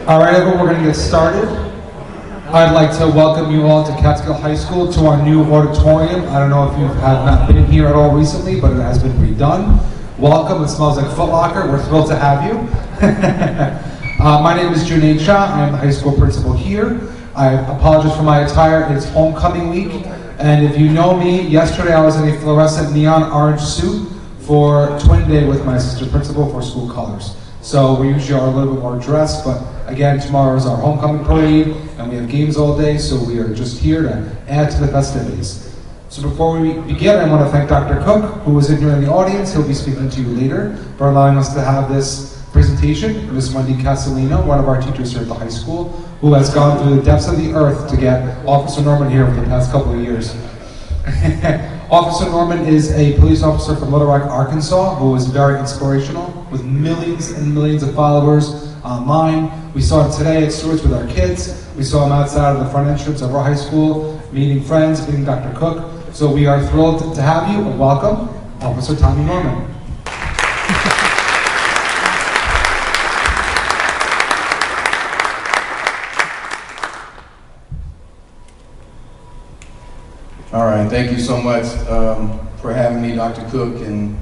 All right, everyone, we're going to get started. I'd like to welcome you all to Catskill High School, to our new auditorium. I don't know if you have not been here at all recently, but it has been redone. Welcome, it smells like Foot Locker. We're thrilled to have you. My name is Junaid Shah. I am the high school principal here. I apologize for my attire. It's homecoming week, and if you know me, yesterday I was in a fluorescent neon orange suit for Twin Day with my assistant principal for school colors. So we usually are a little bit more dressed, but again, tomorrow is our homecoming parade, and we have games all day, so we are just here to add to the festivities. So before we begin, I want to thank Dr. Cook, who is in here in the audience. He'll be speaking to you later, for allowing us to have this presentation. Ms. Wendy Castellino, one of our teachers here at the high school, who has gone through the depths of the earth to get Officer Norman here for the past couple of years. Officer Norman is a police officer from Little Rock, Arkansas, who is very inspirational, with millions and millions of followers online. We saw him today at Stewart's with our kids. We saw him outside of the front entrance of our high school, meeting friends, meeting Dr. Cook. So we are thrilled to have you, and welcome, Officer Tommy Norman. All right, thank you so much for having me, Dr. Cook and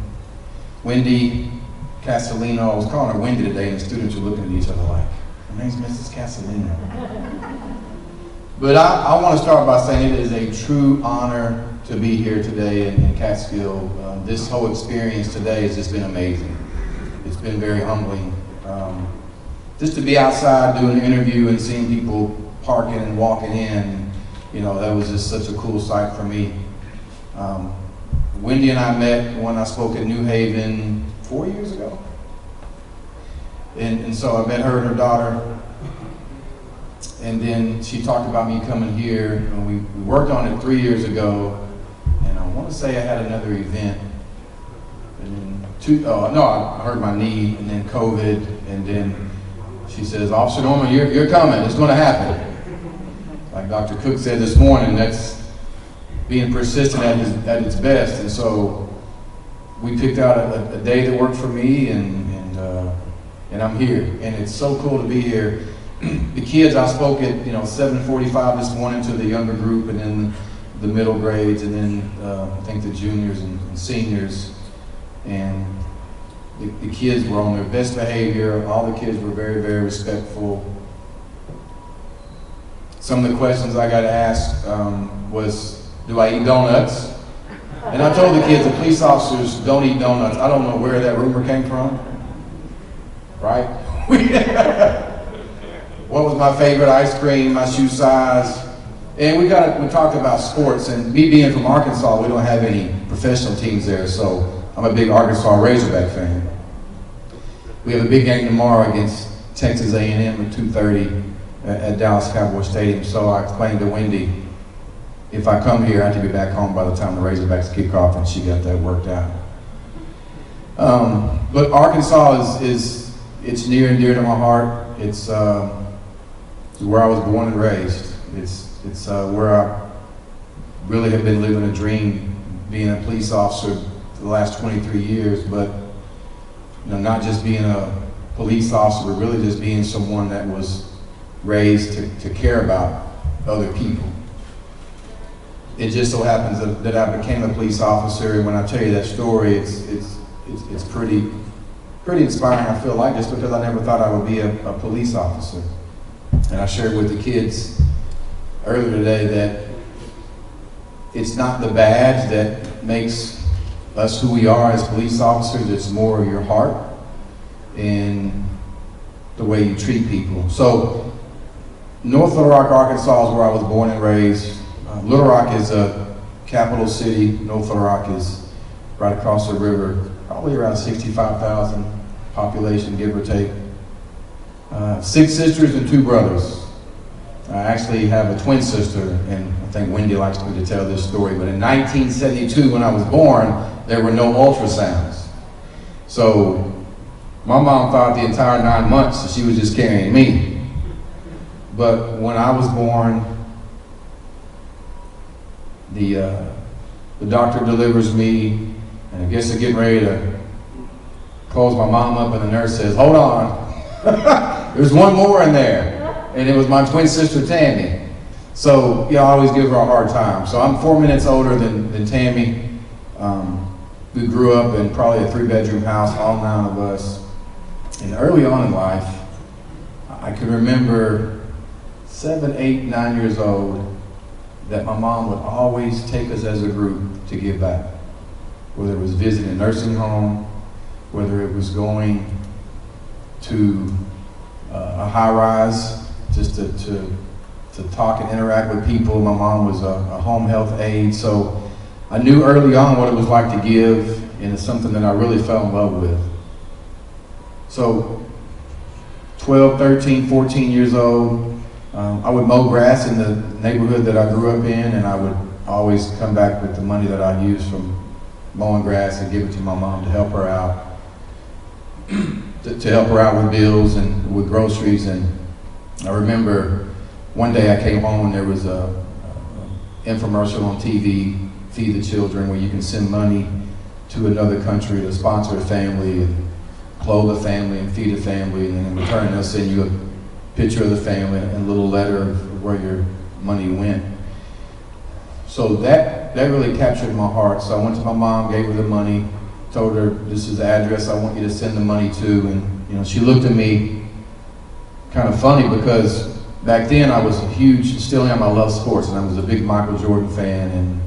Wendy Castellino. I was calling her Wendy today, and the students were looking at each other like, her name's Mrs. Castellino. But I want to start by saying it is a true honor to be here today in Catskill. This whole experience today has just been amazing. It's been very humbling. Just to be outside doing an interview and seeing people parking and walking in, you know, that was just such a cool sight for me. Wendy and I met when I spoke at New Haven 4 years ago. And so I met her and her daughter. And then she talked about me coming here, and we worked on it 3 years ago. And I want to say I had another event. And then I hurt my knee, and then COVID, and then she says, Officer Norman, you're coming, it's gonna happen. Like Dr. Cook said this morning, that's being persistent at its best. And so we picked out a day that worked for me, and I'm here. And it's so cool to be here. The kids, I spoke at 7:45 this morning to the younger group, and then the middle grades, and then I think the juniors and seniors. And the kids were on their best behavior. All the kids were very, very respectful. Some of the questions I got asked was, do I eat donuts? And I told the kids that police officers don't eat donuts. I don't know where that rumor came from, right? What was my favorite ice cream, my shoe size? And we talked about sports, and me being from Arkansas, we don't have any professional teams there, so I'm a big Arkansas Razorback fan. We have a big game tomorrow against Texas A&M at 2:30. At Dallas Cowboy Stadium. So I explained to Wendy, if I come here, I have to be back home by the time the Razorbacks kick off, and she got that worked out. But Arkansas it's near and dear to my heart. It's where I was born and raised. It's where I really have been living a dream, being a police officer for the last 23 years, but not just being a police officer, but really just being someone that was raised to care about other people. It just so happens that I became a police officer, and when I tell you that story, it's pretty inspiring, I feel like, just because I never thought I would be a police officer. And I shared with the kids earlier today that it's not the badge that makes us who we are as police officers, it's more your heart and the way you treat people. So North Little Rock, Arkansas is where I was born and raised. Little Rock is a capital city. North Little Rock is right across the river, probably around 65,000 population, give or take. 6 sisters and 2 brothers. I actually have a twin sister, and I think Wendy likes me to tell this story, but in 1972, when I was born, there were no ultrasounds. So my mom thought the entire 9 months that she was just carrying me. But when I was born, the doctor delivers me, and I guess they're getting ready to close my mom up, and the nurse says, hold on. There's one more in there, and it was my twin sister, Tammy. So, yeah, I always give her a hard time. So I'm 4 minutes older than Tammy. We grew up in probably a 3-bedroom house, all 9 of us. And early on in life, I can remember 7, 8, 9 years old, that my mom would always take us as a group to give back. Whether it was visiting a nursing home, whether it was going to a high-rise just to talk and interact with people. My mom was a home health aide, so I knew early on what it was like to give, and it's something that I really fell in love with. So 12, 13, 14 years old, I would mow grass in the neighborhood that I grew up in, and I would always come back with the money that I used from mowing grass and give it to my mom to help her out, to help her out with bills and with groceries. And I remember one day I came home and there was a infomercial on TV, Feed the Children, where you can send money to another country to sponsor a family and clothe a family and feed a family, and in return they'll send you a picture of the family and a little letter of where your money went. So that really captured my heart. So I went to my mom, gave her the money, told her this is the address I want you to send the money to, and she looked at me kind of funny because back then I was a huge, still am, I love sports, and I was a big Michael Jordan fan, and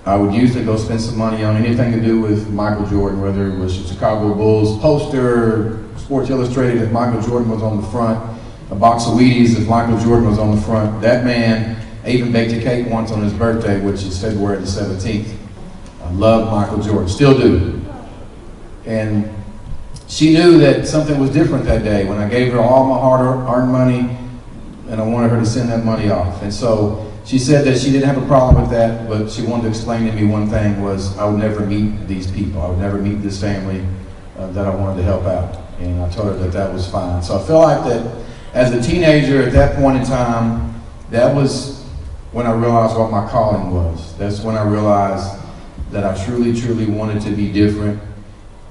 I would usually go spend some money on anything to do with Michael Jordan, whether it was a Chicago Bulls poster, Sports Illustrated if Michael Jordan was on the front, a box of Wheaties if Michael Jordan was on the front. That man, I even baked a cake once on his birthday, which is February the 17th. I love Michael Jordan, still do. And she knew that something was different that day when I gave her all my hard-earned money, and I wanted her to send that money off. And so she said that she didn't have a problem with that, but she wanted to explain to me one thing was I would never meet these people. I would never meet this family that I wanted to help out. And I told her that that was fine. So I felt like that as a teenager at that point in time, that was when I realized what my calling was. That's when I realized that I truly, truly wanted to be different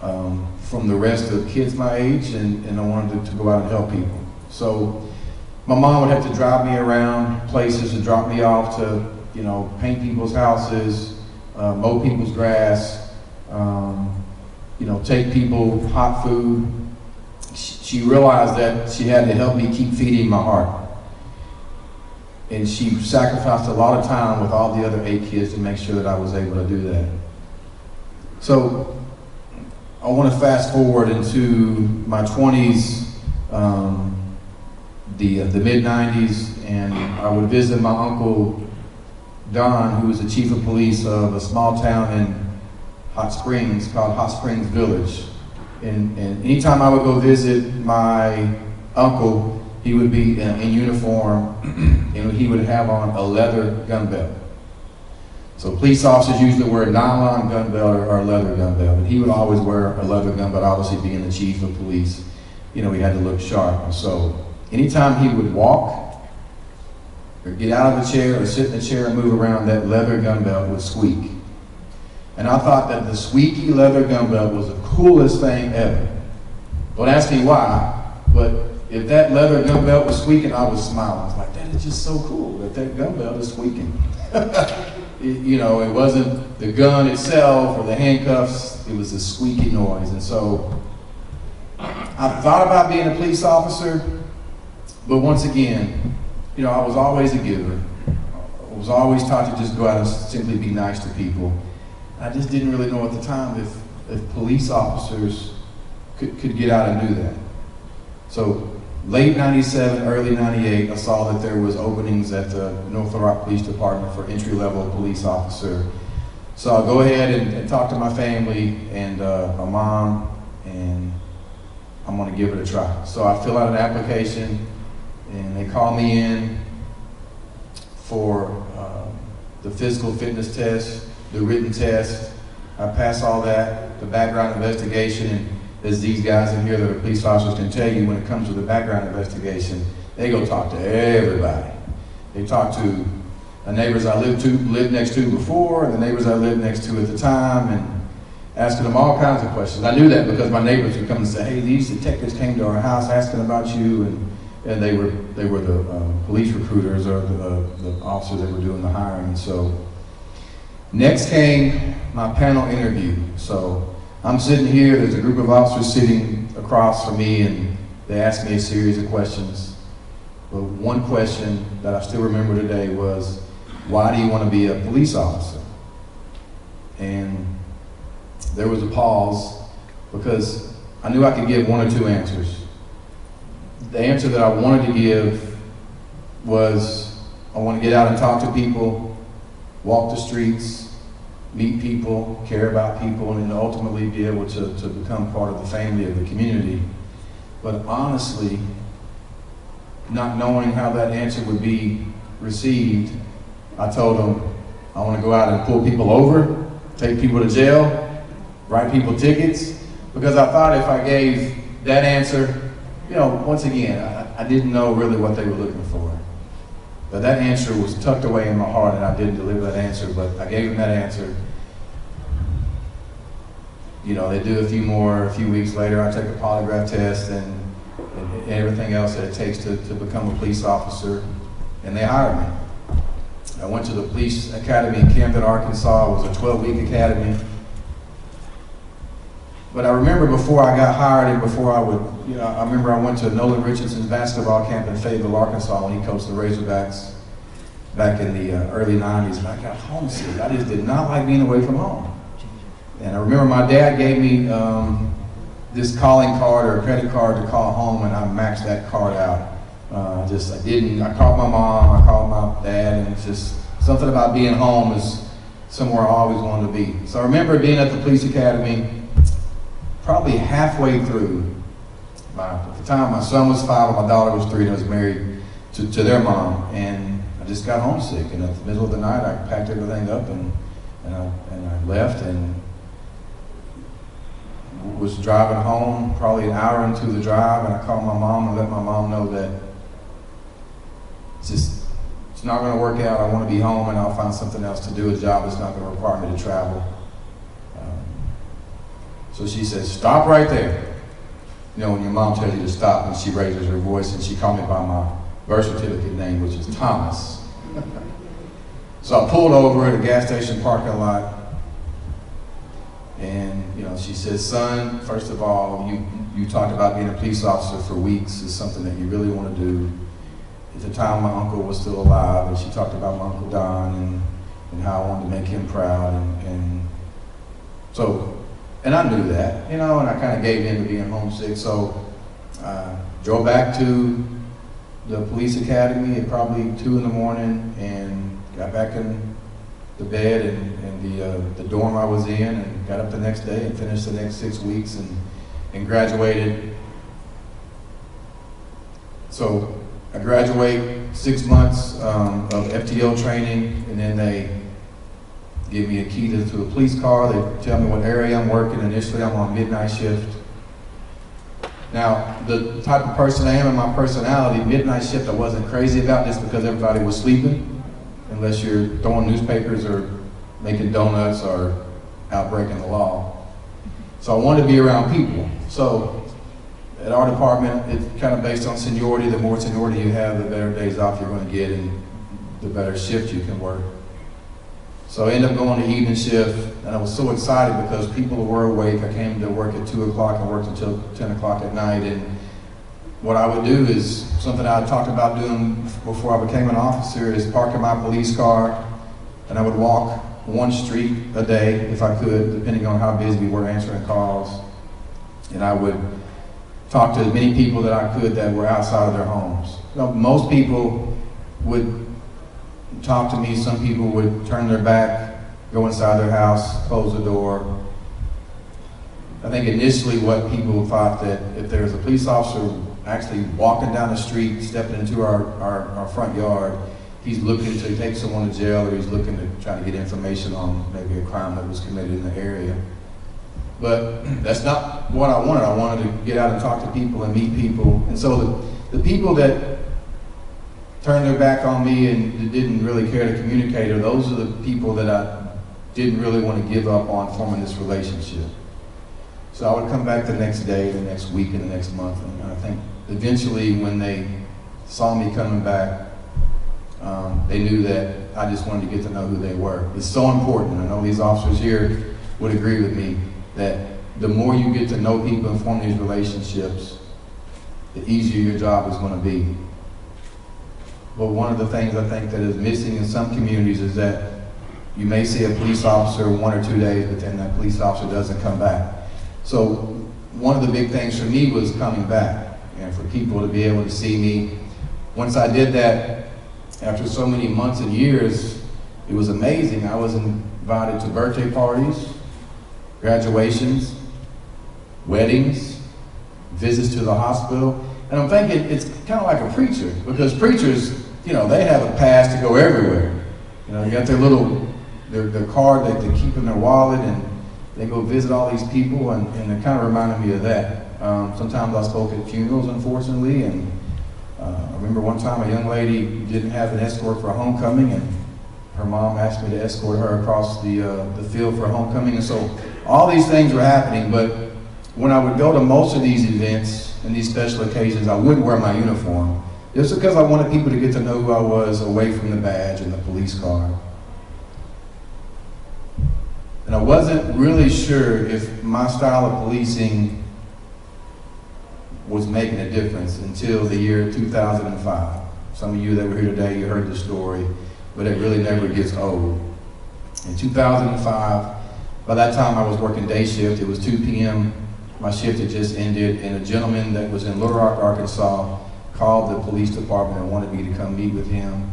from the rest of kids my age, and I wanted to go out and help people. So my mom would have to drive me around places to drop me off to, paint people's houses, mow people's grass, take people hot food. She realized that she had to help me keep feeding my heart. And she sacrificed a lot of time with all the other 8 kids to make sure that I was able to do that. So I want to fast forward into my 20s, the mid-90s, and I would visit my uncle Don, who was the chief of police of a small town in Hot Springs called Hot Springs Village. And anytime I would go visit my uncle, he would be in uniform, and he would have on a leather gun belt. So police officers usually wear a nylon gun belt or a leather gun belt, and he would always wear a leather gun belt, obviously being the chief of police. He had to look sharp. And so anytime he would walk or get out of a chair or sit in a chair and move around, that leather gun belt would squeak. And I thought that the squeaky leather gun belt was the coolest thing ever. Don't ask me why, but if that leather gun belt was squeaking, I was smiling. I was like, that is just so cool that gun belt is squeaking. It wasn't the gun itself or the handcuffs, it was the squeaky noise. And so I thought about being a police officer, but once again, I was always a giver. I was always taught to just go out and simply be nice to people. I just didn't really know at the time if police officers could get out and do that. So late 97, early 98, I saw that there was openings at the North Little Rock Police Department for entry-level police officer. So I'll go ahead and talk to my family and my mom, and I'm gonna give it a try. So I fill out an application, and they call me in for the physical fitness test, the written test. I pass all that, the background investigation, and as these guys in here that are police officers can tell you, when it comes to the background investigation, they go talk to everybody. They talk to the neighbors I lived next to before, and the neighbors I lived next to at the time, and asking them all kinds of questions. I knew that because my neighbors would come and say, hey, these detectives came to our house asking about you, and they were the police recruiters or the officers that were doing the hiring. And so next came my panel interview. So I'm sitting here, there's a group of officers sitting across from me, and they asked me a series of questions. But one question that I still remember today was, why do you want to be a police officer? And there was a pause because I knew I could give one or two answers. The answer that I wanted to give was, I want to get out and talk to people, walk the streets, meet people, care about people, and then ultimately be able to become part of the family of the community. But honestly, not knowing how that answer would be received, I told them, I want to go out and pull people over, take people to jail, write people tickets, because I thought if I gave that answer, you know, once again, I didn't know really what they were looking for. But that answer was tucked away in my heart, and I didn't deliver that answer, but I gave them that answer. You know, they do a few weeks later, I take a polygraph test and everything else that it takes to become a police officer, and they hired me. I went to the police academy in Camden, Arkansas. It was a 12-week academy. But I remember before I got hired and before I would, you know, I remember I went to Nolan Richardson's basketball camp in Fayetteville, Arkansas when he coached the Razorbacks back in the early 90s, and I got homesick. I just did not like being away from home. And I remember my dad gave me this calling card or a credit card to call home, and I maxed that card out. I called my mom, I called my dad, and it's just something about being home is somewhere I always wanted to be. So I remember being at the police academy, probably halfway through. At the time, my son was 5 and my daughter was 3, and I was married to their mom, and I just got homesick. And at the middle of the night, I packed everything up and I left and was driving home, probably an hour into the drive, and I called my mom and let my mom know that it's not going to work out. I want to be home, and I'll find something else to do, a job that's not going to require me to travel. So she says, stop right there. You know, when your mom tells you to stop, and she raises her voice, and she called me by my birth certificate name, which is Thomas. So I pulled over at a gas station parking lot, and you know, she says, son, first of all, you talked about being a police officer for weeks is something that you really want to do. At the time, my uncle was still alive, and she talked about my Uncle Don and how I wanted to make him proud, and I knew that, you know, and I kind of gave in to being homesick. So drove back to the police academy at probably 2 in the morning and got back in the bed and the dorm I was in, and got up the next day and finished the next 6 weeks and graduated. So I graduate 6 months of FTO training, and then they give me a key to a police car. They tell me what area I'm working. Initially, I'm on midnight shift. Now, the type of person I am and my personality, midnight shift I wasn't crazy about just because everybody was sleeping, unless you're throwing newspapers or making donuts or out breaking the law. So I wanted to be around people. So at our department, it's kind of based on seniority. The more seniority you have, the better days off you're going to get and the better shift you can work. So I ended up going to evening shift, and I was so excited because people were awake. I came to work at 2 o'clock and worked until 10 o'clock at night. And what I would do is something I had talked about doing before I became an officer is parking my police car, and I would walk one street a day if I could, depending on how busy we were answering calls. And I would talk to as many people that I could that were outside of their homes. You know, most people would talk to me. Some people would turn their back, go inside their house, close the door. I think initially what people thought that if there was a police officer actually walking down the street, stepping into our front yard, he's looking to take someone to jail, or he's looking to try to get information on maybe a crime that was committed in the area. But that's not what I wanted. I wanted to get out and talk to people and meet people. And so the people that turned their back on me and didn't really care to communicate, or those are the people that didn't really want to give up on forming this relationship. So I would come back the next day, the next week, and the next month, and I think eventually when they saw me coming back, they knew that I just wanted to get to know who they were. It's so important. I know these officers here would agree with me that the more you get to know people and form these relationships, the easier your job is going to be. But one of the things I think that is missing in some communities is that you may see a police officer 1 or 2 days, but then that police officer doesn't come back. So one of the big things for me was coming back and for people to be able to see me. Once I did that, after so many months and years, it was amazing. I was invited to birthday parties, graduations, weddings, visits to the hospital. And I'm thinking it's kind of like a preacher, because preachers, you know, they have a pass to go everywhere. You know, they got their card that they keep in their wallet, and they go visit all these people, and it kind of reminded me of that. Sometimes I spoke at funerals, unfortunately, and I remember one time a young lady didn't have an escort for homecoming, and her mom asked me to escort her across the field for homecoming. And so all these things were happening, but when I would go to most of these events and these special occasions, I wouldn't wear my uniform, just because I wanted people to get to know who I was away from the badge and the police car. And I wasn't really sure if my style of policing was making a difference until the year 2005. Some of you that were here today, you heard the story, but it really never gets old. In 2005, by that time I was working day shift. It was 2 p.m. My shift had just ended, and a gentleman that was in Little Rock, Arkansas, called the police department and wanted me to come meet with him.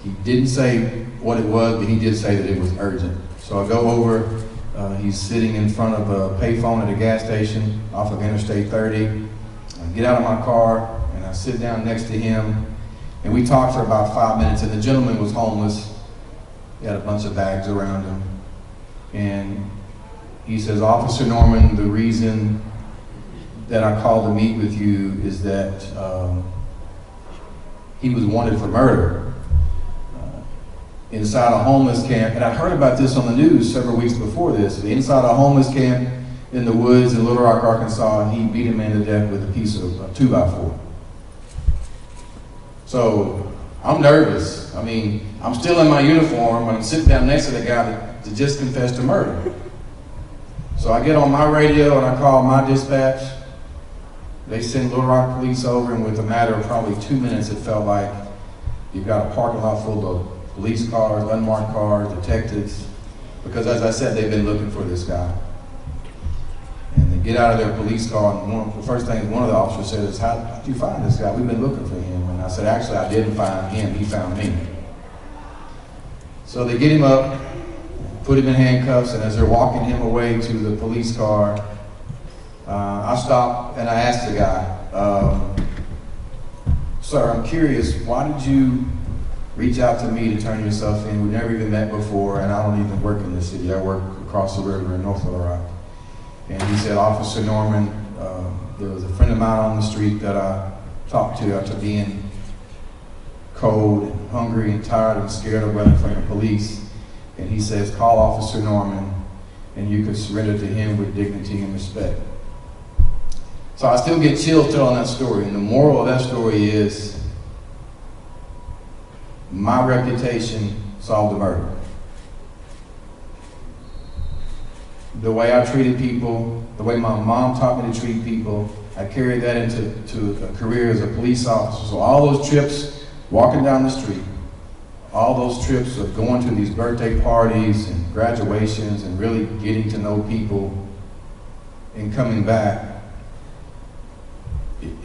He didn't say what it was, but he did say that it was urgent. So I go over, he's sitting in front of a payphone at a gas station off of Interstate 30. I get out of my car and I sit down next to him, and we talked for about 5 minutes, and the gentleman was homeless. He had a bunch of bags around him. And he says, "Officer Norman, the reason that I called to meet with you is that he was wanted for murder inside a homeless camp." And I heard about this on the news several weeks before this. Inside a homeless camp in the woods in Little Rock, Arkansas, he beat a man to death with a piece of 2x4. So I'm nervous. I mean, I'm still in my uniform. I'm sitting down next to the guy that just confessed to murder. So I get on my radio and I call my dispatch. They send Little Rock police over, and with a matter of probably 2 minutes, it felt like you've got a parking lot full of police cars, unmarked cars, detectives, because as I said, they've been looking for this guy. And they get out of their police car, and the first thing one of the officers said is, how did you find this guy? We've been looking for him. And I said, actually, I didn't find him, he found me. So they get him up, put him in handcuffs, and as they're walking him away to the police car, I stopped and I asked the guy, "Sir, I'm curious, why did you reach out to me to turn yourself in? We've never even met before, and I don't even work in the city. I work across the river in North Little Rock." And he said, "Officer Norman, there was a friend of mine on the street that I talked to after being cold and hungry and tired and scared of running from the police. And he says, call Officer Norman, and you could surrender to him with dignity and respect." So I still get chills telling that story. And the moral of that story is, my reputation solved the murder. The way I treated people, the way my mom taught me to treat people, I carried that into a career as a police officer. So all those trips, walking down the street, all those trips of going to these birthday parties and graduations and really getting to know people and coming back,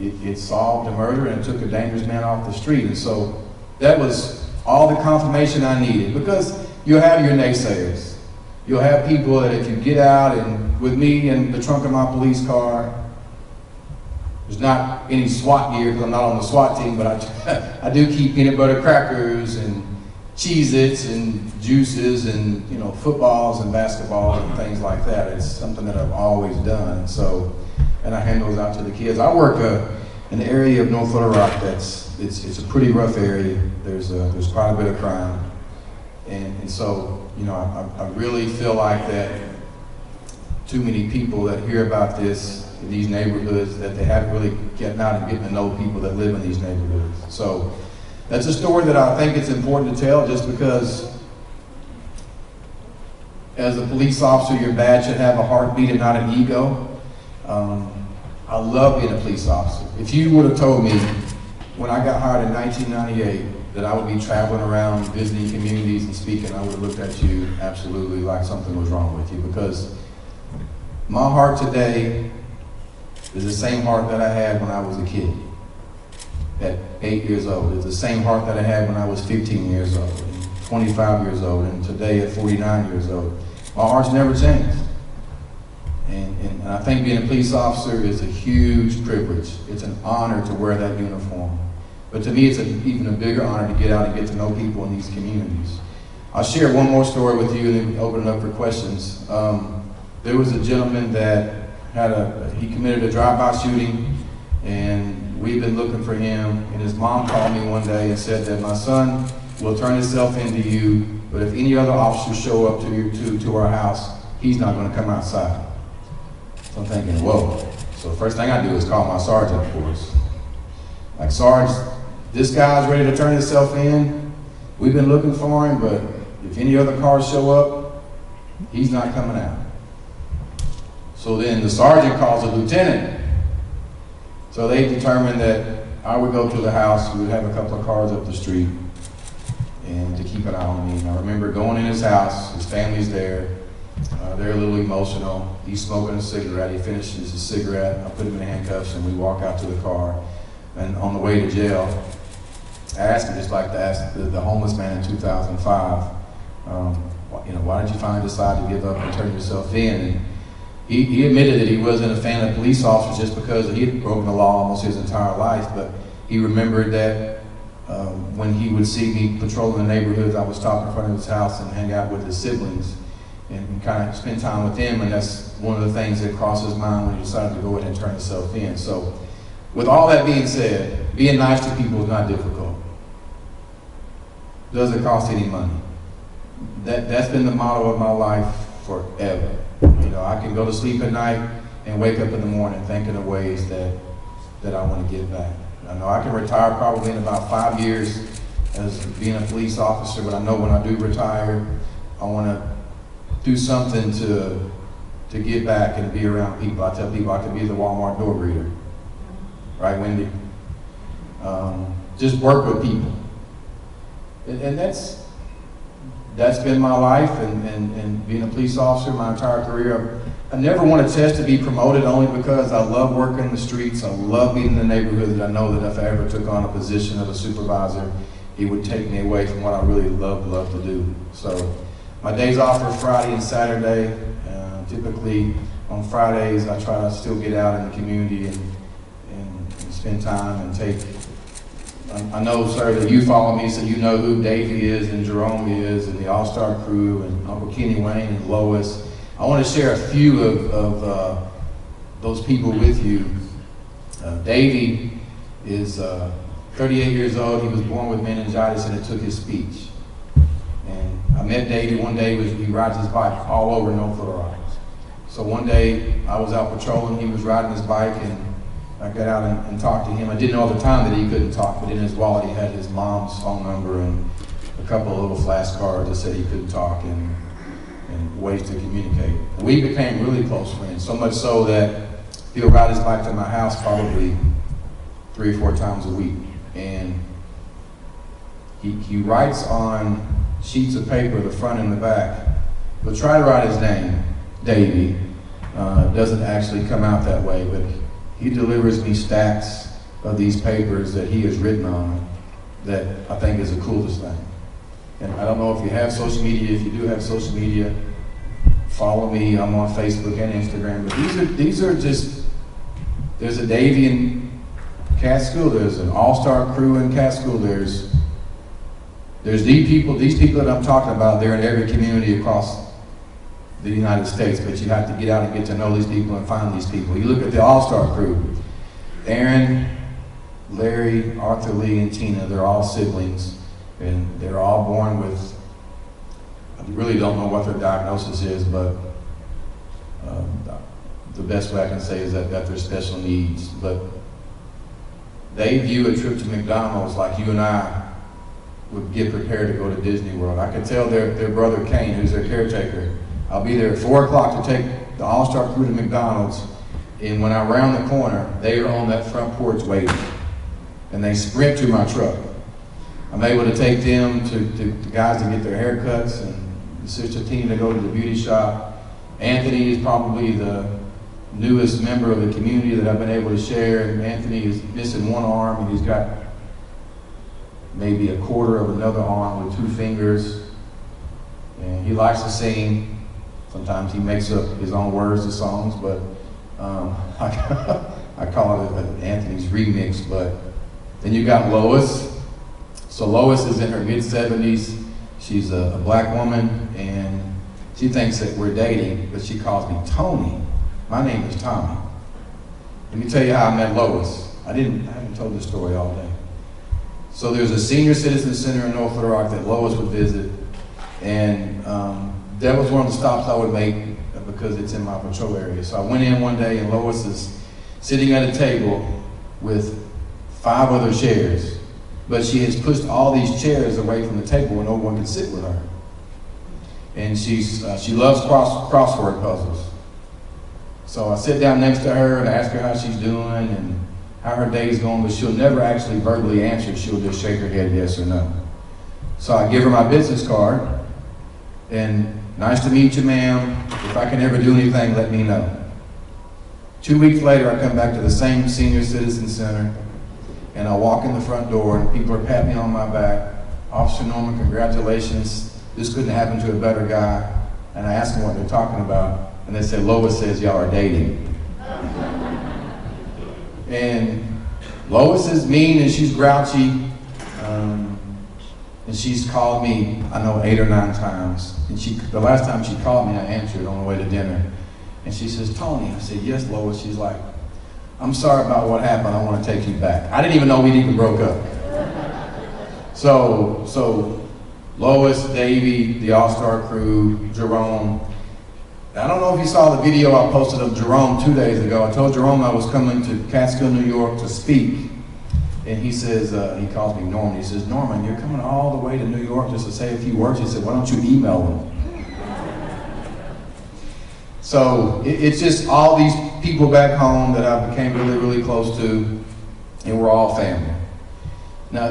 it solved a murder, and it took a dangerous man off the street. And so that was all the confirmation I needed, because you'll have your naysayers. You'll have people that if you get out and with me in the trunk of my police car, there's not any SWAT gear because I'm not on the SWAT team, but I do keep peanut butter crackers and Cheez-Its and juices and footballs and basketballs and things like that. It's something that I've always done. So, and I hand those out to the kids. I work an area of North Little Rock it's a pretty rough area. There's quite a bit of crime, And so, you know, I really feel like that too many people that hear about this in these neighborhoods, that they haven't really gotten out and getting to know people that live in these neighborhoods. So that's a story that I think it's important to tell, just because as a police officer, your badge should have a heartbeat and not an ego. I love being a police officer. If you would have told me when I got hired in 1998 that I would be traveling around visiting communities and speaking, I would have looked at you absolutely like something was wrong with you, because my heart today is the same heart that I had when I was a kid at 8 years old. It's the same heart that I had when I was 15 years old, and 25 years old, and today at 49 years old. My heart's never changed. And I think being a police officer is a huge privilege. It's an honor to wear that uniform. But to me, it's even a bigger honor to get out and get to know people in these communities. I'll share one more story with you and then we open it up for questions. There was a gentleman that he committed a drive-by shooting, and we've been looking for him. And his mom called me one day and said that my son will turn himself into you, but if any other officers show up to our house, he's not going to come outside. So I'm thinking, whoa. So the first thing I do is call my sergeant, of course. Like, Sarge, this guy's ready to turn himself in. We've been looking for him, but if any other cars show up, he's not coming out. So then the sergeant calls the lieutenant. So they determined that I would go to the house. We would have a couple of cars up the street and to keep an eye on me. And I remember going in his house. His family's there. They're a little emotional. He's smoking a cigarette. He finishes his cigarette. I put him in handcuffs and we walk out to the car. And on the way to jail, I asked him, just like to ask the homeless man in 2005, why did you finally decide to give up and turn yourself in? And he admitted that he wasn't a fan of police officers just because he had broken the law almost his entire life, but he remembered that when he would see me patrolling the neighborhoods, I would stop in front of his house and hang out with his siblings and kind of spend time with them, and that's one of the things that crossed his mind when he decided to go ahead and turn himself in. So with all that being said, being nice to people is not difficult. Doesn't cost any money. That's been the motto of my life forever. You know, I can go to sleep at night and wake up in the morning thinking of ways that I want to give back. I know I can retire probably in about 5 years as being a police officer, but I know when I do retire, I want to do something to give back and be around people. I tell people I could be the Walmart door greeter. Right, Wendy? Just work with people. And that's been my life, and being a police officer my entire career. I never want a test to be promoted, only because I love working in the streets. I love being in the neighborhood, that I know that if I ever took on a position of a supervisor, it would take me away from what I really love to do. So my days off are Friday and Saturday. Typically on Fridays, I try to still get out in the community and spend time and take. I know, sir, that you follow me, so you know who Davey is and Jerome is and the All-Star Crew and Uncle Kenny Wayne and Lois. I want to share a few of those people with you. Davey is 38 years old. He was born with meningitis and it took his speech. And I met Davey one day. He rides his bike all over No Footer Rides. So one day I was out patrolling. He was riding his bike and I got out and talked to him. I didn't know at the time that he couldn't talk, but in his wallet he had his mom's phone number and a couple of little flashcards that said he couldn't talk and ways to communicate. We became really close friends, so much so that he'll ride his bike to my house probably 3 or 4 times a week. And he writes on sheets of paper, the front and the back, but try to write his name, Davey. Doesn't actually come out that way, but he delivers me stacks of these papers that he has written on that I think is the coolest thing. And I don't know if you have social media. If you do have social media, follow me. I'm on Facebook and Instagram. But these are just, there's a Davey in Catskill, there's an All-Star Crew in Catskill, there's these people that I'm talking about, they're in every community across the United States, but you have to get out and get to know these people and find these people. You look at the All-Star Crew, Aaron, Larry, Arthur Lee, and Tina, they're all siblings, and they're all born with really don't know what their diagnosis is, but the best way I can say is that they're special needs. But they view a trip to McDonald's like you and I would get prepared to go to Disney World. I can tell their brother Kane, who's their caretaker, I'll be there at 4 o'clock to take the All-Star crew to McDonald's, and when I round the corner, they are on that front porch waiting, and they sprint to my truck. I'm able to take them to the guys to get their haircuts, and the sister Tina to go to the beauty shop. Anthony is probably the newest member of the community that I've been able to share, and Anthony is missing one arm, and he's got maybe a quarter of another arm with 2 fingers, and he likes to sing. Sometimes he makes up his own words to songs, but I call it Anthony's remix. But then you got Lois. So Lois is in her mid-70s. She's a black woman, and she thinks that we're dating, but she calls me Tony. My name is Tommy. Let me tell you how I met Lois. I haven't told this story all day. So there's a senior citizen center in North Little Rock that Lois would visit, and that was one of the stops I would make because it's in my patrol area. So I went in one day, and Lois is sitting at a table with 5 other chairs, but she has pushed all these chairs away from the table where no one can sit with her. And she loves crossword puzzles. So I sit down next to her and ask her how she's doing and how her day's going, but she'll never actually verbally answer. She'll just shake her head yes or no. So I give her my business card, and nice to meet you, ma'am. If I can ever do anything, let me know. 2 weeks later, I come back to the same senior citizen center, and I walk in the front door, and people are patting me on my back. Officer Norman, congratulations. This couldn't happen to a better guy. And I ask them what they're talking about, and they say, Lois says y'all are dating. And Lois is mean and she's grouchy. And she's called me, I know, 8 or 9 times. And the last time she called me, I answered on the way to dinner. And she says, Tony. I said, yes, Lois. She's like, I'm sorry about what happened. I want to take you back. I didn't even know we'd even broke up. So Lois, Davey, the All-Star crew, Jerome. I don't know if you saw the video I posted of Jerome 2 days ago. I told Jerome I was coming to Catskill, New York to speak. And he says, he calls me Norman. He says, Norman, you're coming all the way to New York just to say a few words? He said, why don't you email them? So it's just all these people back home that I became really, really close to, and we're all family. Now,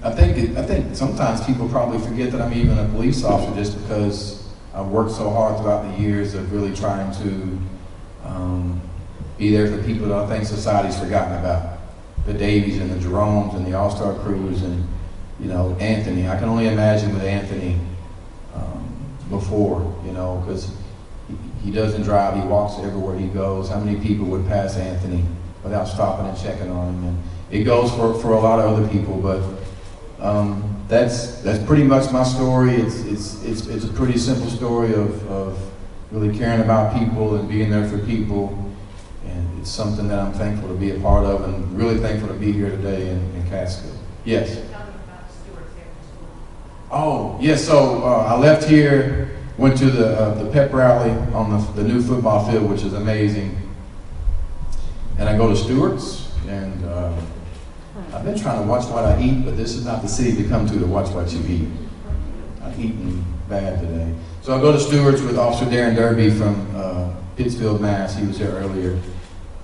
I think sometimes people probably forget that I'm even a police officer just because I've worked so hard throughout the years of really trying to be there for people that I think society's forgotten about. The Davies and the Jeromes and the All-Star crews and, you know, Anthony. I can only imagine with Anthony before, you know, because he doesn't drive, he walks everywhere he goes. How many people would pass Anthony without stopping and checking on him? And it goes for a lot of other people, but that's pretty much my story. It's a pretty simple story of really caring about people and being there for people. And it's something that I'm thankful to be a part of and really thankful to be here today in Catskill. Yes? Oh, yes, so I left here, went to the pep rally on the new football field, which is amazing. And I go to Stewart's, and I've been trying to watch what I eat, but this is not the city to come to watch what you eat. I've eaten bad today. So I go to Stewart's with Officer Darren Derby from Pittsfield, Mass. He was here earlier.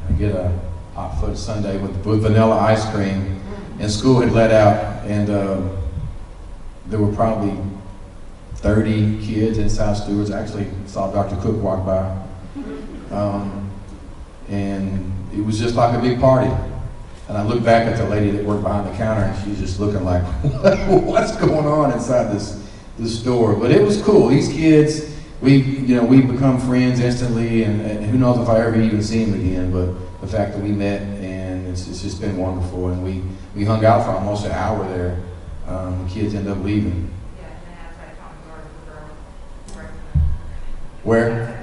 I get a hot fudge sundae with vanilla ice cream, and school had let out, and there were probably 30 kids inside Stewart's. I actually saw Dr. Cook walk by, and it was just like a big party. And I looked back at the lady that worked behind the counter, and she's just looking like, what's going on inside this store? But it was cool. These kids, we become friends instantly, and who knows if I ever even see them again. But the fact that we met, and it's just been wonderful. And we hung out for almost an hour there. The kids ended up leaving. Yeah, and then outside Tommy Gordon, Where?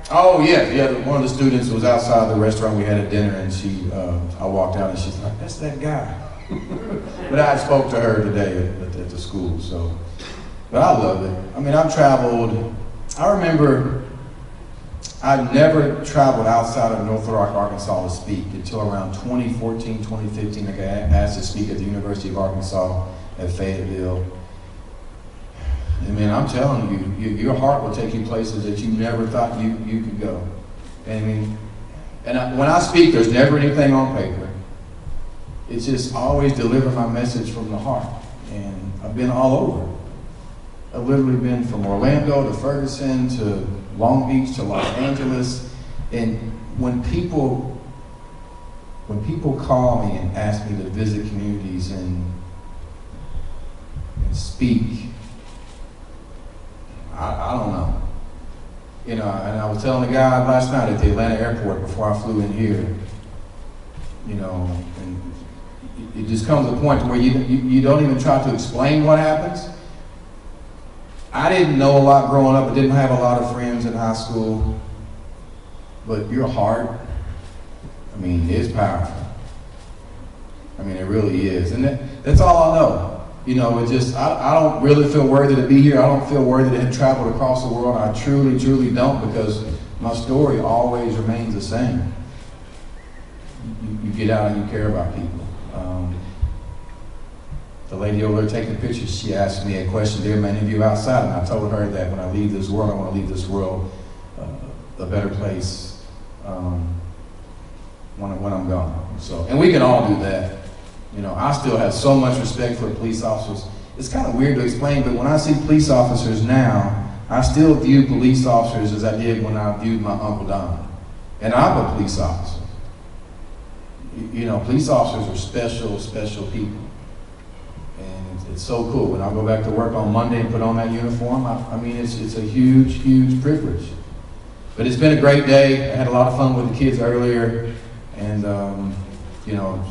Oh yeah. One of the students was outside the restaurant we had at dinner, and I walked out, and she's like, "That's that guy." But I spoke to her today at the school, so But I love it. I mean, I've traveled. I remember I never traveled outside of North Little Rock, Arkansas to speak until around 2014, 2015. I got asked to speak at the University of Arkansas at Fayetteville. And man, I'm telling you, your heart will take you places that you never thought you could go. And I mean, when I speak, there's never anything on paper. It's just always deliver my message from the heart. And I've been all over. I've literally been from Orlando to Ferguson to Long Beach to Los Angeles. And when people call me and ask me to visit communities and speak, I don't know. You know, and I was telling the guy last night at the Atlanta airport before I flew in here, you know, and it just comes to a point where you don't even try to explain what happens. I didn't know a lot growing up. I didn't have a lot of friends in high school. But your heart, I mean, is powerful. I mean, it really is. And that's all I know. You know, it just, I don't really feel worthy to be here. I don't feel worthy to have traveled across the world. I truly, truly don't, because my story always remains the same. You get out and you care about people. The lady over there taking pictures, she asked me a question, do you have an interview outside? And I told her that when I leave this world, I want to leave this world a better place when I'm gone. So, and we can all do that. You know, I still have so much respect for police officers. It's kind of weird to explain, but when I see police officers now, I still view police officers as I did when I viewed my Uncle Don. And I'm a police officer. You know, police officers are special, special people. And it's so cool. When I go back to work on Monday and put on that uniform, I mean, it's a huge, huge privilege. But it's been a great day. I had a lot of fun with the kids earlier. And, you know,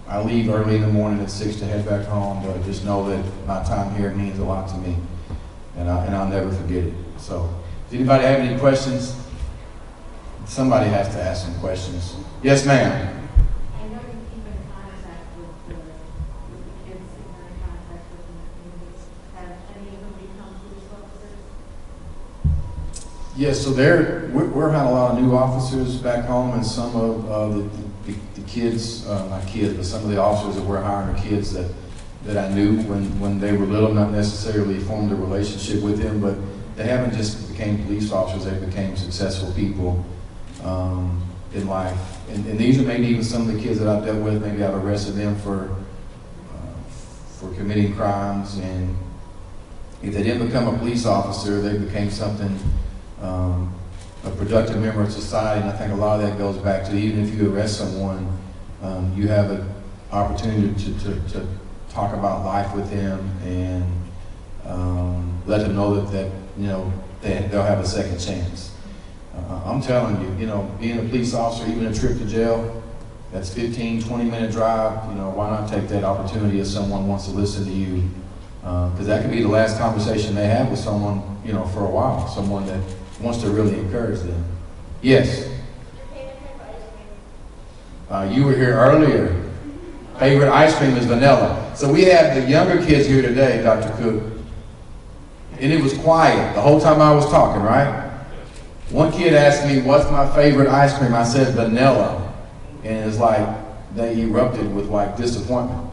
I leave early in the morning at 6 to head back home, but just know that my time here means a lot to me. And I'll never forget it. So, does anybody have any questions? Somebody has to ask some questions. Yes, ma'am. I know you keep in contact with the kids that you're in contact with in the communities. Have any of them become police officers? Yes, so we're having a lot of new officers back home, and some of the kids, not kids, but some of the officers that we're hiring are kids that I knew when they were little, not necessarily formed a relationship with them, but they haven't just became police officers, they became successful people in life. And these are maybe even some of the kids that I've dealt with. Maybe I've arrested them for committing crimes, and if they didn't become a police officer, they became something, a productive member of society. And I think a lot of that goes back to, even if you arrest someone, you have an opportunity to talk about life with them and let them know that you know they'll have a second chance. I'm telling you, you know, being a police officer, even a trip to jail, that's 15, 20-minute drive. You know, why not take that opportunity if someone wants to listen to you? Because that could be the last conversation they have with someone, you know, for a while. Someone that wants to really encourage them. Yes? You were here earlier. Favorite ice cream is vanilla. So we have the younger kids here today, Dr. Cook. And it was quiet the whole time I was talking, right? One kid asked me, what's my favorite ice cream? I said vanilla. And it's like, they erupted with like disappointment.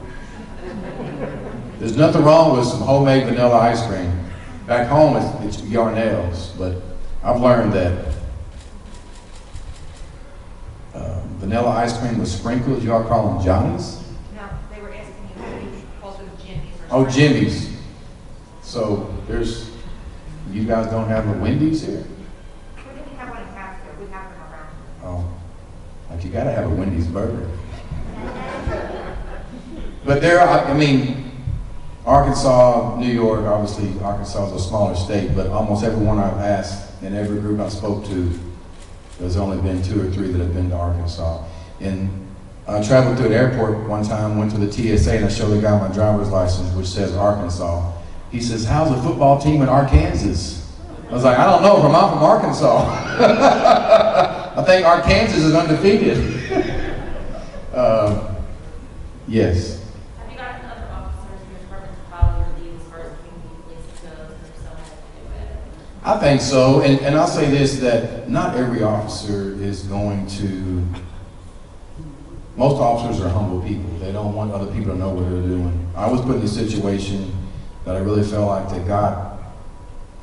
There's nothing wrong with some homemade vanilla ice cream. Back home, it's Yarnell's, but I've learned that vanilla ice cream with sprinkles, y'all call them Johnny's? No, they were asking you to be closer to Jimmy's or Oh, something. Jimmy's. So you guys don't have a Wendy's here? We didn't have one in Catskill. We have them around. Oh, like you gotta have a Wendy's burger. But I mean, Arkansas, New York, obviously Arkansas is a smaller state, but almost everyone I've asked and every group I spoke to, there's only been 2 or 3 that have been to Arkansas. And I traveled through an airport one time, went to the TSA, and I showed the guy my driver's license, which says Arkansas. He says, how's the football team in Arkansas? I was like, I don't know, I'm from Arkansas. I think Arkansas is undefeated. Have Yes. you gotten other officers in your department to follow your lead as far as community police goes? I think so, and I'll say this, that not every officer is going to, most officers are humble people. They don't want other people to know what they're doing. I was put in a situation that I really felt like that God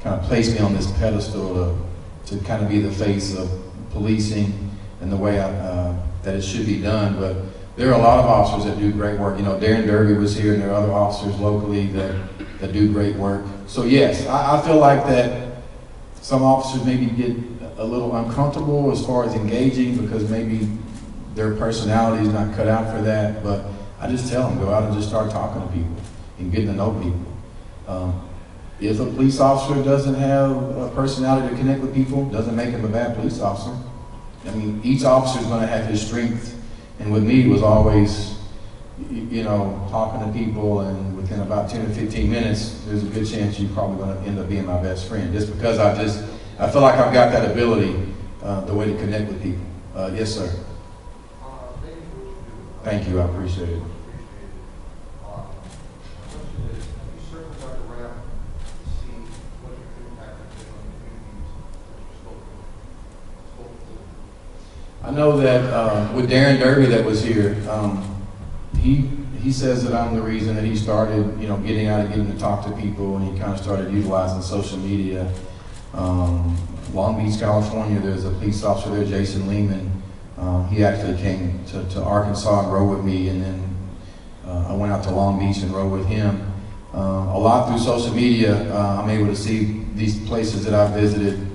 kind of placed me on this pedestal to kind of be the face of policing and the way that it should be done. But there are a lot of officers that do great work. You know, Darren Derby was here, and there are other officers locally that do great work. So yes, I feel like that some officers maybe get a little uncomfortable as far as engaging because maybe their personality is not cut out for that. But I just tell them, go out and just start talking to people and getting to know people. If a police officer doesn't have a personality to connect with people, doesn't make him a bad police officer. I mean, each officer is going to have his strength, and with me it was always, you know, talking to people, and within about 10 or 15 minutes, there's a good chance you're probably going to end up being my best friend, just because I feel like I've got that ability, the way to connect with people. Yes, sir. Thank you, I appreciate it. I know that with Darren Derby that was here, he says that I'm the reason that he started, you know, getting out and getting to talk to people, and he kind of started utilizing social media. Long Beach, California, there's a police officer there, Jason Lehman. He actually came to Arkansas and rode with me, and then I went out to Long Beach and rode with him. A lot through social media, I'm able to see these places that I've visited.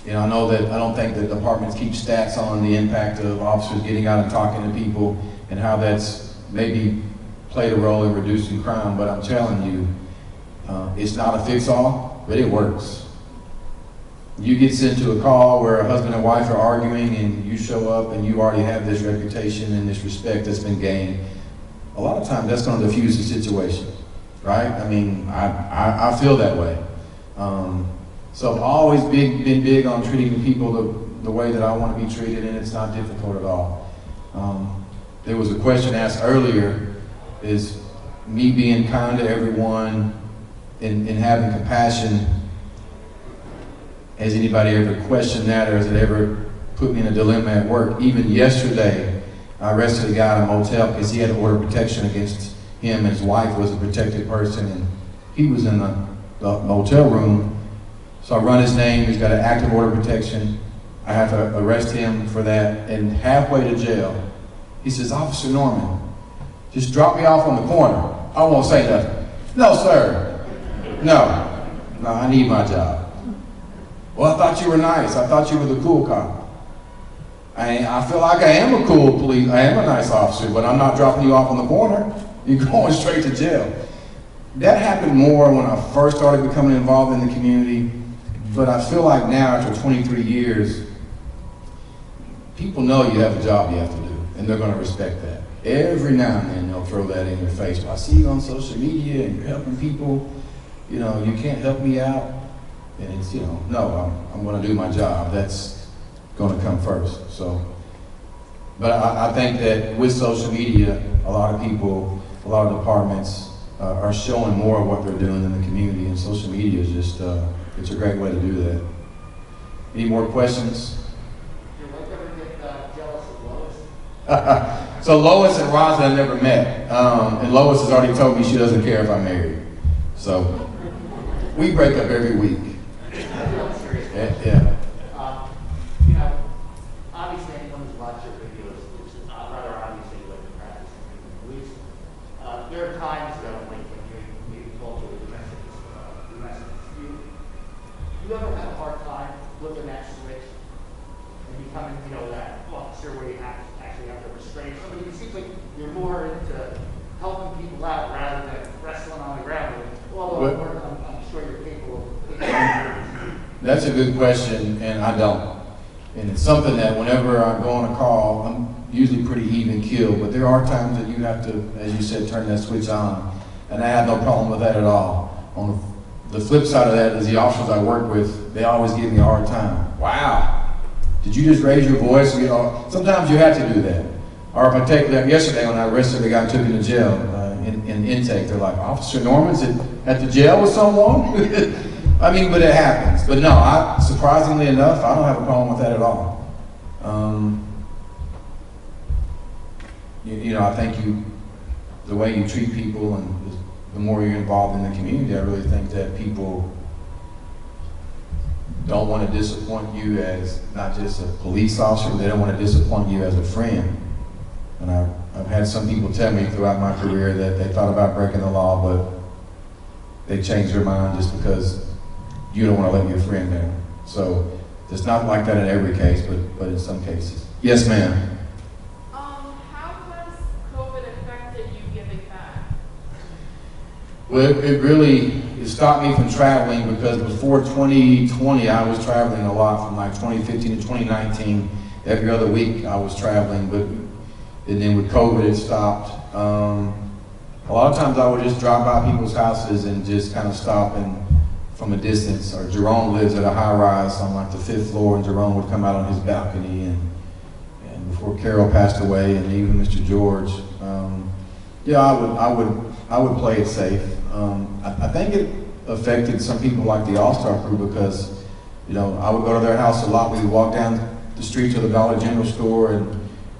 You know, I know that I don't think that departments keep stats on the impact of officers getting out and talking to people and how that's maybe played a role in reducing crime, but I'm telling you, it's not a fix-all, but it works. You get sent to a call where a husband and wife are arguing, and you show up and you already have this reputation and this respect that's been gained. A lot of times that's going to diffuse the situation, right? I mean, I feel that way. So I've always been big on treating people the way that I want to be treated, and it's not difficult at all. There was a question asked earlier, is me being kind to everyone and having compassion, has anybody ever questioned that, or has it ever put me in a dilemma at work? Even yesterday, I arrested a guy at a motel because he had order of protection against him, and his wife was a protected person, and he was in the motel room. So I run his name, he's got an active order of protection. I have to arrest him for that, and halfway to jail, he says, "Officer Norman, just drop me off on the corner. I won't say nothing." "No, sir. No, I need my job." "Well, I thought you were nice. I thought you were the cool cop." I feel like I am a cool police, I am a nice officer, but I'm not dropping you off on the corner. You're going straight to jail. That happened more when I first started becoming involved in the community. But I feel like now, after 23 years, people know you have a job you have to do, and they're going to respect that. Every now and then, they'll throw that in your face. "Well, I see you on social media, and you're helping people. You know, you can't help me out." And it's, you know, no, I'm going to do my job. That's going to come first. So, but I think that with social media, a lot of people, a lot of departments are showing more of what they're doing in the community, and social media is just, it's a great way to do that. Any more questions? Did you ever get jealous of Lois? So Lois and Rosa I never met, and Lois has already told me she doesn't care if I'm married. So we break up every week. Yeah. You know, obviously anyone who's watched your videos, it's rather obviously what you practice in the police. There are times though, like when you're maybe told to a domestic dispute, you ever have a hard time flipping that switch and becoming, you know, that officer where you actually have to restrain somebody? It seems like you're more into helping people out rather than wrestling on the ground with it. Although I'm sure you're capable of. That's a good question, and I don't. And it's something that whenever I go on a call, I'm usually pretty even keeled, but there are times that you have to, as you said, turn that switch on, and I have no problem with that at all. On the flip side of that is the officers I work with, they always give me a hard time. "Wow, did you just raise your voice?" You know, sometimes you have to do that. Or if I take that yesterday when I arrested a guy and took him to jail in intake, they're like, "Officer Norman's at the jail with someone?" I mean, but it happens. But no, surprisingly enough, I don't have a problem with that at all. You know, I think the way you treat people and the more you're involved in the community, I really think that people don't want to disappoint you as not just a police officer, but they don't want to disappoint you as a friend. And I've had some people tell me throughout my career that they thought about breaking the law, but they changed their mind just because you don't want to let your friend down. So it's not like that in every case, but in some cases. Yes, ma'am. How has COVID affected you giving back? Well, it stopped me from traveling because before 2020, I was traveling a lot from like 2015 to 2019. Every other week I was traveling, and then with COVID it stopped. A lot of times I would just drive by people's houses and just kind of stop and from a distance. Or Jerome lives at a high rise on like the 5th floor, and Jerome would come out on his balcony, and before Carol passed away, and even Mr. George, yeah, I would play it safe. I think it affected some people like the All-Star crew because, you know, I would go to their house a lot. We would walk down the street to the Dollar General store,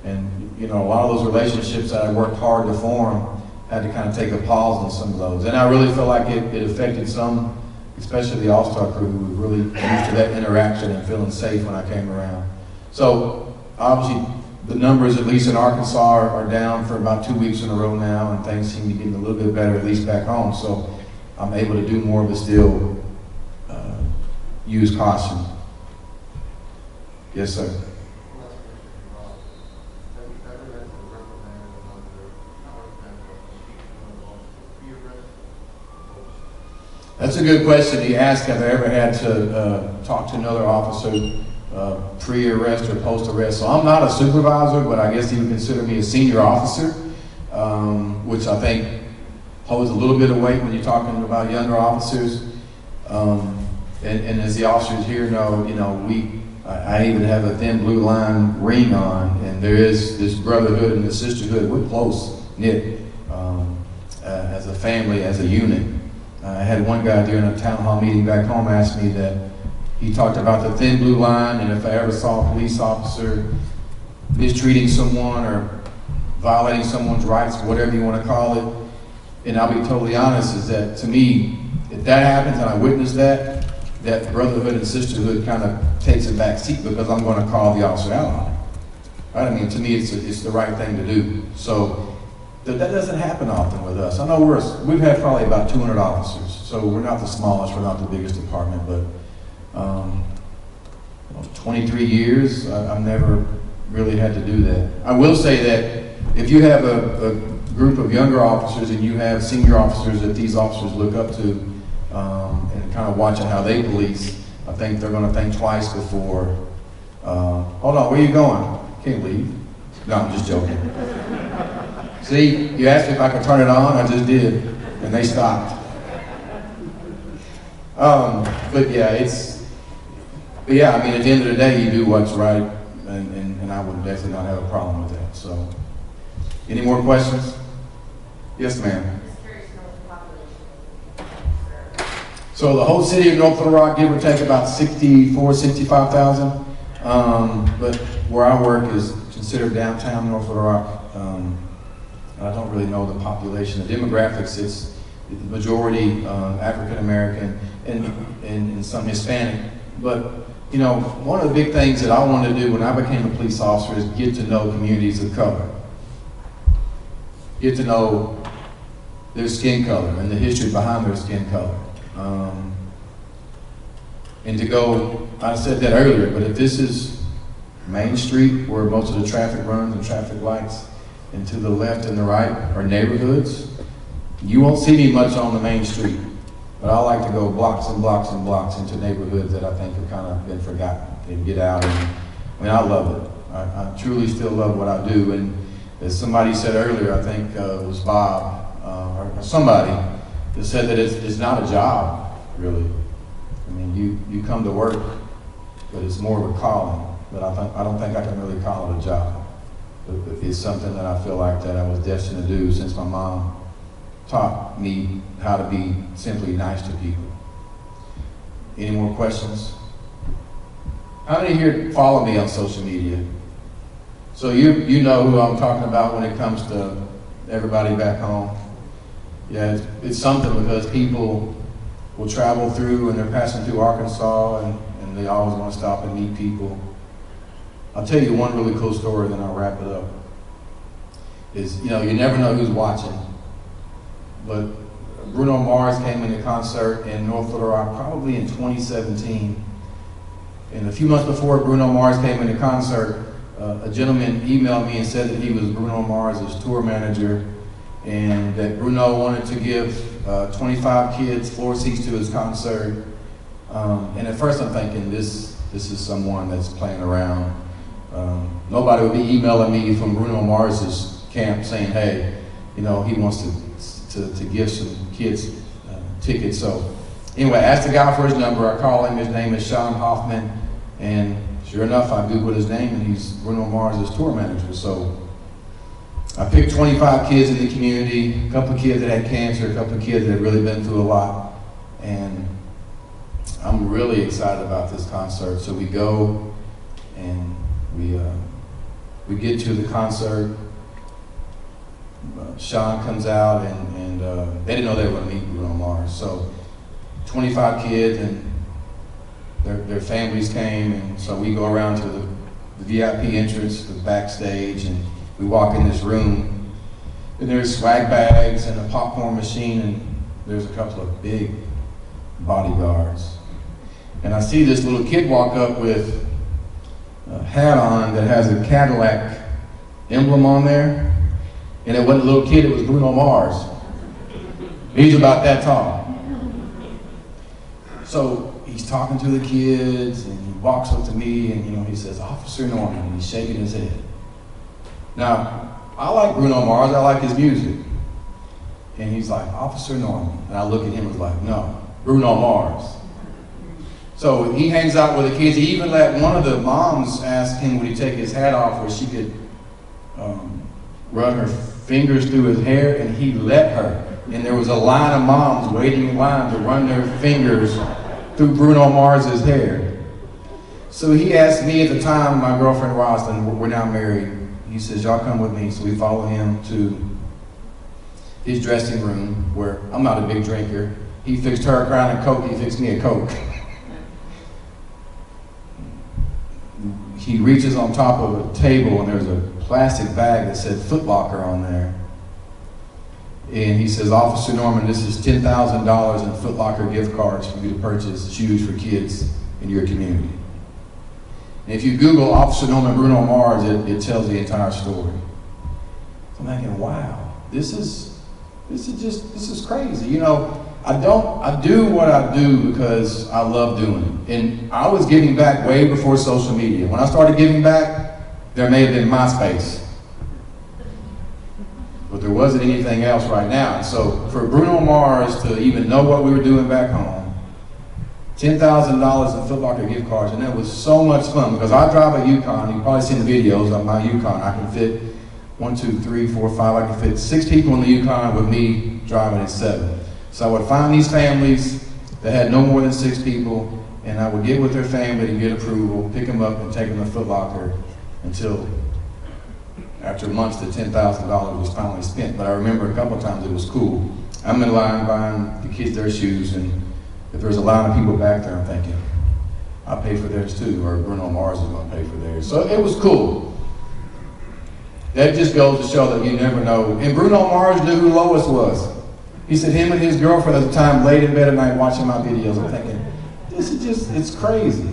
and you know, a lot of those relationships that I worked hard to form had to kind of take a pause on some of those. And I really feel like it affected some, especially the All-Star crew, who were really used to that interaction and feeling safe when I came around. So obviously the numbers, at least in Arkansas, are down for about 2 weeks in a row now, and things seem to be getting a little bit better, at least back home. So I'm able to do more, but still use caution. Yes, sir. That's a good question. He asked, have I ever had to talk to another officer pre-arrest or post-arrest? So I'm not a supervisor, but I guess he would consider me a senior officer, which I think holds a little bit of weight when you're talking about younger officers. And as the officers here know, you know, I even have a thin blue line ring on, and there is this brotherhood and this sisterhood. We're close knit as a family, as a unit. I had one guy during a town hall meeting back home ask me that he talked about the thin blue line, and if I ever saw a police officer mistreating someone or violating someone's rights, whatever you want to call it, and I'll be totally honest, is that to me, if that happens and I witness that brotherhood and sisterhood kind of takes a back seat because I'm going to call the officer out on it. Right? I mean, to me, it's the right thing to do. So that doesn't happen often with us. I know we've had probably about 200 officers, so we're not the smallest, we're not the biggest department, but 23 years, I've never really had to do that. I will say that if you have a group of younger officers and you have senior officers that these officers look up to and kind of watching how they police, I think they're going to think twice before, hold on, where are you going? Can't leave. No, I'm just joking. See, you asked me if I could turn it on, I just did, and they stopped. But yeah, I mean, at the end of the day, you do what's right, and I would definitely not have a problem with that. So, any more questions? Yes, ma'am. Just curious to know what the population is. So the whole city of North Little Rock, give or take about 65,000. But where I work is considered downtown North Little Rock. I don't really know the population. The demographics, it's the majority African American and some Hispanic. But you know, one of the big things that I wanted to do when I became a police officer is get to know communities of color. Get to know their skin color and the history behind their skin color. And to go, I said that earlier, but if this is Main Street where most of the traffic runs and traffic lights, and to the left and the right are neighborhoods, you won't see me much on the main street. But I like to go blocks and blocks and blocks into neighborhoods that I think have kind of been forgotten and get out. And I mean, I love it. I truly still love what I do. And as somebody said earlier, I think it was Bob or somebody that said that it's not a job, really. I mean, you come to work, but it's more of a calling. But I don't think I can really call it a job. It's something that I feel like that I was destined to do since my mom taught me how to be simply nice to people. Any more questions? How many here follow me on social media? So you know who I'm talking about when it comes to everybody back home. Yeah, it's something because people will travel through and they're passing through Arkansas and they always want to stop and meet people. I'll tell you one really cool story, then I'll wrap it up. Is, you know, you never know who's watching. But Bruno Mars came in a concert in North Little Rock probably in 2017. And a few months before Bruno Mars came in the concert, a gentleman emailed me and said that he was Bruno Mars' tour manager and that Bruno wanted to give 25 kids floor seats to his concert. And at first I'm thinking, this is someone that's playing around. Nobody would be emailing me from Bruno Mars' camp saying, hey, you know, he wants to give some kids tickets. So anyway, I asked the guy for his number. I called him. His name is Sean Hoffman. And sure enough, I Googled his name, and he's Bruno Mars' tour manager. So I picked 25 kids in the community, a couple of kids that had cancer, a couple of kids that had really been through a lot. And I'm really excited about this concert. So we go, and we get to the concert. Sean comes out, and they didn't know they were going to meet Bruno Mars. So 25 kids, and their families came, and so we go around to the VIP entrance, the backstage, and we walk in this room, and there's swag bags and a popcorn machine, and there's a couple of big bodyguards. And I see this little kid walk up with a hat on that has a Cadillac emblem on there, and it wasn't a little kid, it was Bruno Mars. He's about that tall. So he's talking to the kids, and he walks up to me, and he says, Officer Norman, and he's shaking his head. Now, I like Bruno Mars, I like his music. And he's like, Officer Norman. And I look at him and was like, no, Bruno Mars. So he hangs out with the kids. He even let one of the moms ask him, would he take his hat off where she could run her fingers through his hair, and he let her. And there was a line of moms waiting in line to run their fingers through Bruno Mars's hair. So he asked me at the time, my girlfriend Rosalind, we're now married, he says, y'all come with me. So we follow him to his dressing room, where I'm not a big drinker. He fixed her a Crown and Coke, he fixed me a Coke. He reaches on top of a table, and there's a plastic bag that said Foot Locker on there. And he says, Officer Norman, this is $10,000 in Foot Locker gift cards for you to purchase shoes for kids in your community. And if you Google Officer Norman Bruno Mars, it tells the entire story. So I'm thinking, wow, this is crazy. I do what I do because I love doing it. And I was giving back way before social media. When I started giving back, there may have been MySpace. But there wasn't anything else right now. And so for Bruno Mars to even know what we were doing back home, $10,000 in Foot Locker gift cards, and that was so much fun because I drive a Yukon. You've probably seen the videos of my Yukon. I can fit 1, 2, 3, 4, 5. I can fit 6 people in the Yukon with me driving at 7. So I would find these families that had no more than 6 people, and I would get with their family to get approval, pick them up and take them to Foot Locker until after months the $10,000 was finally spent. But I remember a couple of times it was cool. I'm in line buying the kids their shoes, and if there's a line of people back there, I'm thinking, I'll pay for theirs too, or Bruno Mars is gonna pay for theirs. So it was cool. That just goes to show that you never know. And Bruno Mars knew who Lois was. He said him and his girlfriend at the time laid in bed at night watching my videos. I'm thinking, this is just, it's crazy.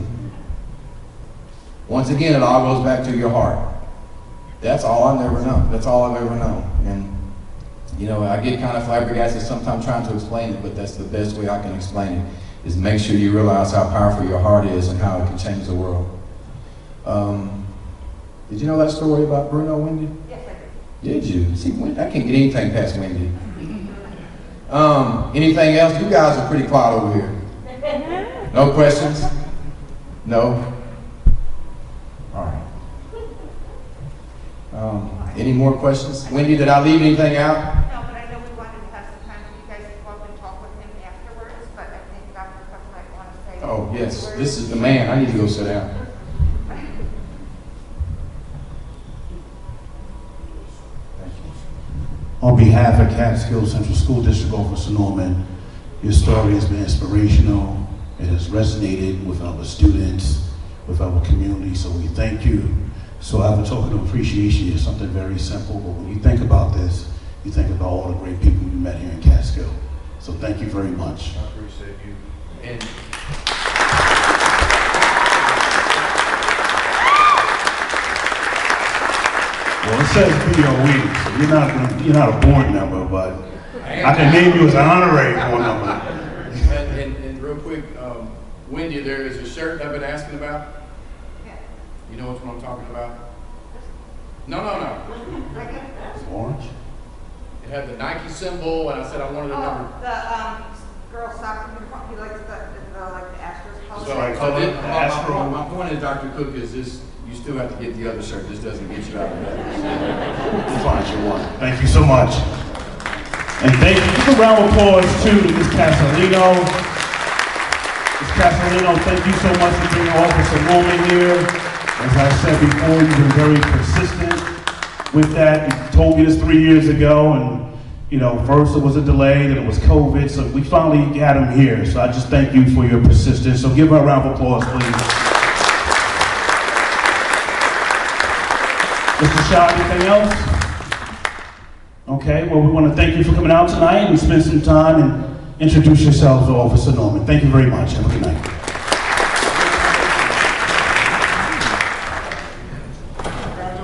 Once again, it all goes back to your heart. That's all I've ever known. That's all I've ever known. And, I get kind of flabbergasted sometimes trying to explain it, but that's the best way I can explain it, is make sure you realize how powerful your heart is and how it can change the world. Did you know that story about Bruno, Wendy? Yes, I did. Did you? See, I can't get anything past Wendy. Anything else? You guys are pretty quiet over here. No questions? No? All right. Any more questions? Wendy, did I leave anything out? No, but I know we wanted to have some time for you guys to go up and talk with him afterwards, but I think Dr. Cook might want to say Oh, yes, this is the man. I need to go sit down. On behalf of Catskill Central School District Officer Norman, your story has been inspirational. It has resonated with our students, with our community, so we thank you. So I have a token of appreciation. It's something very simple, but when you think about this, you think about all the great people you met here in Catskill. So thank you very much. I appreciate you. And Well, it says BOE, so you're not a board member, but I can name you as an honorary board member. and real quick, Wendy, there is a shirt I've been asking about. You know which one I'm talking about? No. It's orange. It had the Nike symbol, and I said I wanted a number. Girl soccer uniform, he likes the Astros color. So my point is, Dr. Cook, is this, you still have to get the other shirt. This doesn't get you out of that. We'll find you one. Thank you so much. And thank you. Give a round of applause too to Ms. Castellino. Ms. Castellino, thank you so much for being Officer Norman here. As I said before, you've been very persistent with that. You told me this 3 years ago, and you know, first it was a delay, then it was COVID, so we finally got him here. So I just thank you for your persistence. So give her a round of applause, please. Mr. Shaw, anything else? Okay, well, we want to thank you for coming out tonight and spend some time and introduce yourselves to Officer Norman. Thank you very much. Have a good night.